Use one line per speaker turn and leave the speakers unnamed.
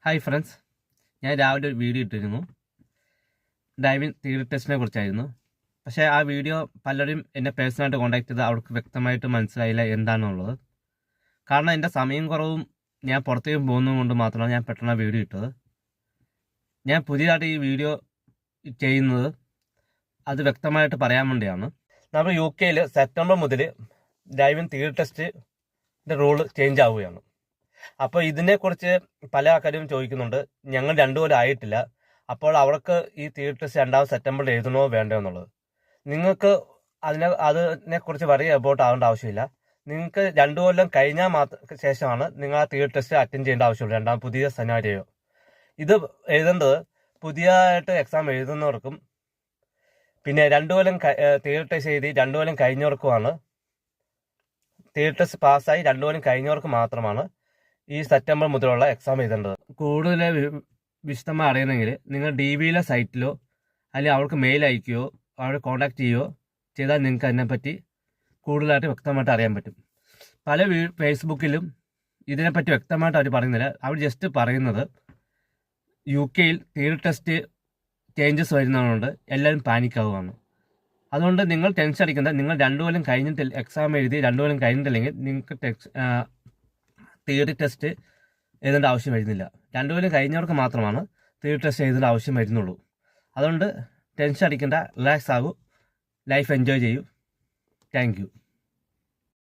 Hi friends, ഞാൻ രാവിലെ ഒരു വീഡിയോ ഇട്ടിരുന്നു. ഡ്രൈവിംഗ് തിയറി ടെസ്റ്റിനെ കുറിച്ചായിരുന്നു. പക്ഷേ ആ വീഡിയോ പലരും എന്നെ പേഴ്സണലായിട്ട് കോൺടാക്ട് ചെയ്ത് അവർക്ക് വ്യക്തമായിട്ട് മനസ്സിലായില്ല എന്താണെന്നുള്ളത്. കാരണം എൻ്റെ സമയം കുറവും ഞാൻ പുറത്തേക്ക് പോകുന്നത് കൊണ്ട് മാത്രമാണ് ഞാൻ പെട്ടെന്ന് വീഡിയോ ഇട്ടത്. ഞാൻ പുതിയതായിട്ട് ഈ വീഡിയോ ചെയ്യുന്നത് അത് വ്യക്തമായിട്ട് പറയാൻ വേണ്ടിയാണ്. നമ്മൾ UK സെപ്റ്റംബർ മുതൽ ഡ്രൈവിംഗ് തിയറി ടെസ്റ്റിൻ്റെ റൂൾ ചേഞ്ച് ആവുകയാണ്. അപ്പോൾ ഇതിനെക്കുറിച്ച് പല ആൾക്കാരും ചോദിക്കുന്നുണ്ട്. ഞങ്ങൾ 2 കൊല്ലം ആയിട്ടില്ല, അപ്പോൾ അവർക്ക് ഈ തിയറി ടെസ്റ്റ് 2 സെപ്റ്റംബറിൽ എഴുതണോ വേണ്ടോ എന്നുള്ളത്. നിങ്ങൾക്ക് അതിനെക്കുറിച്ച് വറി അബൌട്ട് ആവേണ്ട ആവശ്യമില്ല. നിങ്ങൾക്ക് 2 കൊല്ലം കഴിഞ്ഞാൽ ശേഷമാണ് നിങ്ങൾ ആ തിയറി ടെസ്റ്റ് അറ്റൻഡ് ചെയ്യേണ്ട ആവശ്യമുള്ളൂ. പുതിയ സെനാരിയോ ഇത് എഴുതേണ്ടത് പുതിയതായിട്ട് എക്സാം എഴുതുന്നവർക്കും പിന്നെ 2 കൊല്ലം തിയറി ടെസ്റ്റ് എഴുതി 2 കൊല്ലം കഴിഞ്ഞവർക്കുമാണ്. തിയറി ടെസ്റ്റ് പാസ്സായി 2 കൊല്ലം കഴിഞ്ഞവർക്ക് മാത്രമാണ് ഈ സെപ്റ്റംബർ മുതലുള്ള എക്സാം എഴുതേണ്ടത്. കൂടുതൽ വിശദമായി അറിയണമെങ്കിൽ നിങ്ങൾ DVയിലെ സൈറ്റിലോ അല്ലെങ്കിൽ അവർക്ക് മെയിൽ അയക്കുകയോ അവരെ കോൺടാക്ട് ചെയ്യുകയോ ചെയ്താൽ നിങ്ങൾക്ക് അതിനെപ്പറ്റി കൂടുതലായിട്ട് വ്യക്തമായിട്ട് അറിയാൻ പറ്റും. പല ഫേസ്ബുക്കിലും ഇതിനെപ്പറ്റി വ്യക്തമായിട്ട് അവർ പറയുന്നില്ല. അവർ ജസ്റ്റ് പറയുന്നത് UK തിയറി ടെസ്റ്റ് ചേഞ്ചസ് വരുന്നതുകൊണ്ട് എല്ലാവരും പാനിക്കാവുകയാണ്. അതുകൊണ്ട് നിങ്ങൾ ടെൻഷൻ അടിക്കേണ്ട. നിങ്ങൾ 2 കൊല്ലം കഴിഞ്ഞിട്ട് എക്സാം എഴുതി 2 കൊല്ലം കഴിഞ്ഞിട്ടില്ലെങ്കിൽ നിങ്ങൾക്ക് തിയറി ടെസ്റ്റ് എഴുതേണ്ട ആവശ്യം വരുന്നില്ല. 2 കൊല്ലം കഴിഞ്ഞവർക്ക് മാത്രമാണ് തിയറി ടെസ്റ്റ് എഴുതേണ്ട ആവശ്യം വരുന്നുള്ളൂ. അതുകൊണ്ട് ടെൻഷൻ അടിക്കേണ്ട, റിലാക്സ് ആകൂ, ലൈഫ് എൻജോയ് ചെയ്യൂ. Thank you.